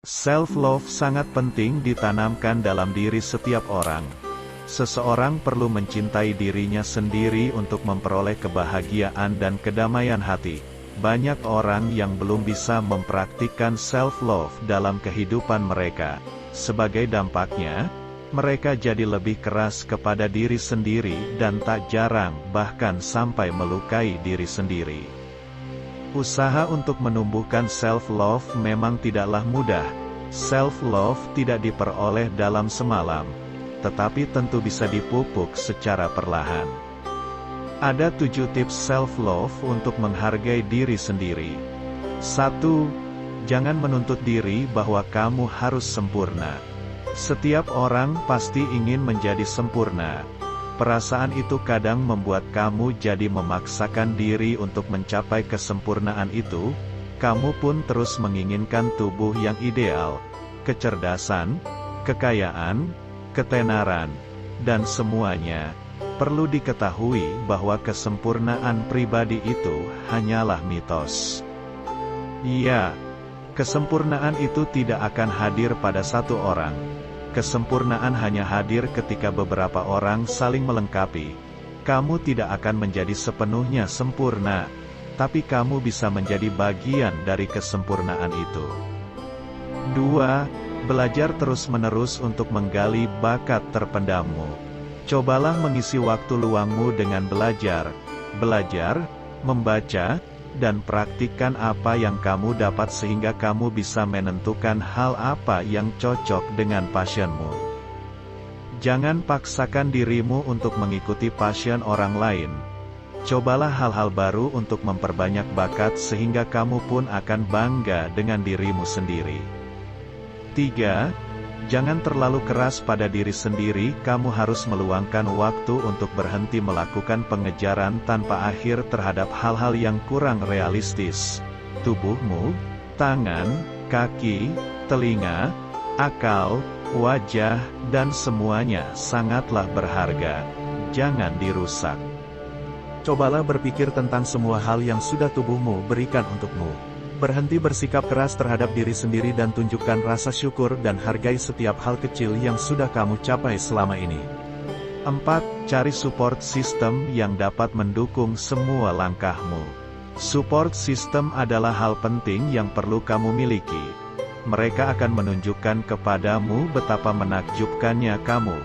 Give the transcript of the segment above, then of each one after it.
Self-love sangat penting ditanamkan dalam diri setiap orang. Seseorang perlu mencintai dirinya sendiri untuk memperoleh kebahagiaan dan kedamaian hati. Banyak orang yang belum bisa mempraktikkan self-love dalam kehidupan mereka. Sebagai dampaknya, mereka jadi lebih keras kepada diri sendiri dan tak jarang bahkan sampai melukai diri sendiri. Usaha untuk menumbuhkan self-love memang tidaklah mudah. Self-love tidak diperoleh dalam semalam, tetapi tentu bisa dipupuk secara perlahan. Ada 7 tips self-love untuk menghargai diri sendiri. 1. Jangan menuntut diri bahwa kamu harus sempurna. Setiap orang pasti ingin menjadi sempurna. Perasaan itu kadang membuat kamu jadi memaksakan diri untuk mencapai kesempurnaan itu. Kamu pun terus menginginkan tubuh yang ideal, kecerdasan, kekayaan, ketenaran, dan semuanya. Perlu diketahui bahwa kesempurnaan pribadi itu hanyalah mitos. Iya, kesempurnaan itu tidak akan hadir pada satu orang. Kesempurnaan hanya hadir ketika beberapa orang saling melengkapi. Kamu tidak akan menjadi sepenuhnya sempurna, tapi kamu bisa menjadi bagian dari kesempurnaan itu. 2. Belajar terus-menerus untuk menggali bakat terpendammu. Cobalah mengisi waktu luangmu dengan belajar, membaca, dan praktikkan apa yang kamu dapat sehingga kamu bisa menentukan hal apa yang cocok dengan passionmu. Jangan paksakan dirimu untuk mengikuti passion orang lain. Cobalah hal-hal baru untuk memperbanyak bakat sehingga kamu pun akan bangga dengan dirimu sendiri. 3. Jangan terlalu keras pada diri sendiri. Kamu harus meluangkan waktu untuk berhenti melakukan pengejaran tanpa akhir terhadap hal-hal yang kurang realistis. Tubuhmu, tangan, kaki, telinga, akal, wajah, dan semuanya sangatlah berharga. Jangan dirusak. Cobalah berpikir tentang semua hal yang sudah tubuhmu berikan untukmu. Berhenti bersikap keras terhadap diri sendiri dan tunjukkan rasa syukur dan hargai setiap hal kecil yang sudah kamu capai selama ini. 4. Cari support system yang dapat mendukung semua langkahmu. Support system adalah hal penting yang perlu kamu miliki. Mereka akan menunjukkan kepadamu betapa menakjubkannya kamu.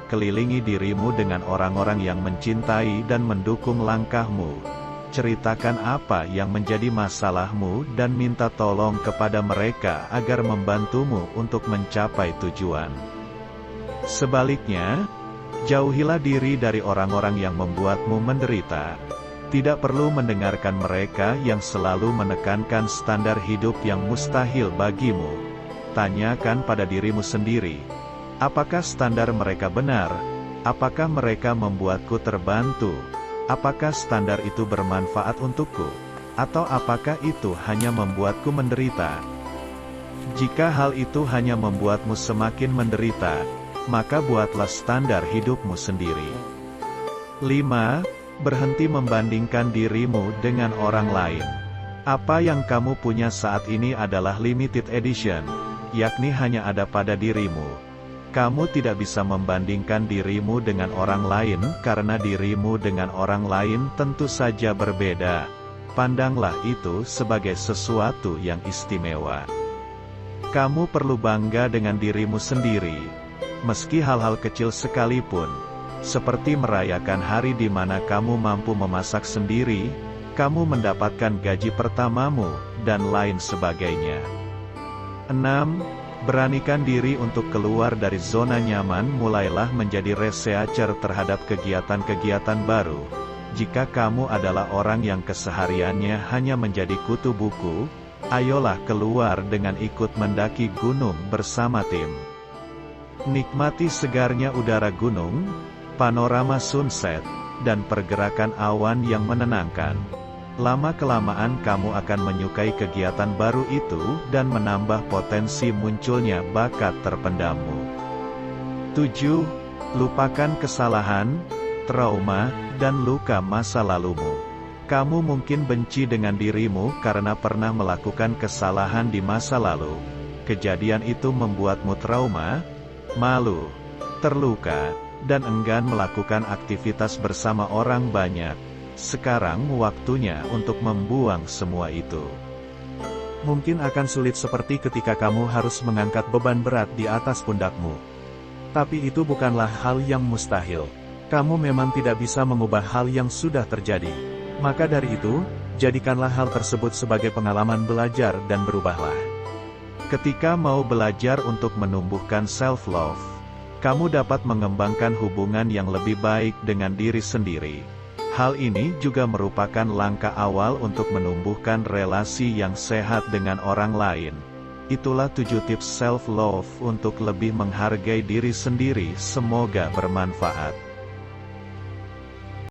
Kelilingi dirimu dengan orang-orang yang mencintai dan mendukung langkahmu. Ceritakan apa yang menjadi masalahmu dan minta tolong kepada mereka agar membantumu untuk mencapai tujuan. Sebaliknya, jauhilah diri dari orang-orang yang membuatmu menderita. Tidak perlu mendengarkan mereka yang selalu menekankan standar hidup yang mustahil bagimu. Tanyakan pada dirimu sendiri, apakah standar mereka benar? Apakah mereka membuatku terbantu? Apakah standar itu bermanfaat untukku? Atau apakah itu hanya membuatku menderita? Jika hal itu hanya membuatmu semakin menderita, maka buatlah standar hidupmu sendiri. 5. Berhenti membandingkan dirimu dengan orang lain. Apa yang kamu punya saat ini adalah limited edition, yakni hanya ada pada dirimu. Kamu tidak bisa membandingkan dirimu dengan orang lain karena dirimu dengan orang lain tentu saja berbeda. Pandanglah itu sebagai sesuatu yang istimewa. Kamu perlu bangga dengan dirimu sendiri. Meski hal-hal kecil sekalipun, seperti merayakan hari di mana kamu mampu memasak sendiri, kamu mendapatkan gaji pertamamu, dan lain sebagainya. 6. Beranikan diri untuk keluar dari zona nyaman. Mulailah menjadi researcher terhadap kegiatan-kegiatan baru. Jika kamu adalah orang yang kesehariannya hanya menjadi kutu buku, ayolah keluar dengan ikut mendaki gunung bersama tim. Nikmati segarnya udara gunung, panorama sunset, dan pergerakan awan yang menenangkan. Lama-kelamaan kamu akan menyukai kegiatan baru itu dan menambah potensi munculnya bakat terpendammu. 7. Lupakan kesalahan, trauma, dan luka masa lalumu. Kamu mungkin benci dengan dirimu karena pernah melakukan kesalahan di masa lalu. kejadian itu membuatmu trauma, malu, terluka, dan enggan melakukan aktivitas bersama orang banyak. Sekarang waktunya untuk membuang semua itu. Mungkin akan sulit seperti ketika kamu harus mengangkat beban berat di atas pundakmu. Tapi itu bukanlah hal yang mustahil. Kamu memang tidak bisa mengubah hal yang sudah terjadi. Maka dari itu, jadikanlah hal tersebut sebagai pengalaman belajar dan berubahlah. Ketika mau belajar untuk menumbuhkan self-love, kamu dapat mengembangkan hubungan yang lebih baik dengan diri sendiri. Hal ini juga merupakan langkah awal untuk menumbuhkan relasi yang sehat dengan orang lain. Itulah 7 tips self-love untuk lebih menghargai diri sendiri. Semoga bermanfaat.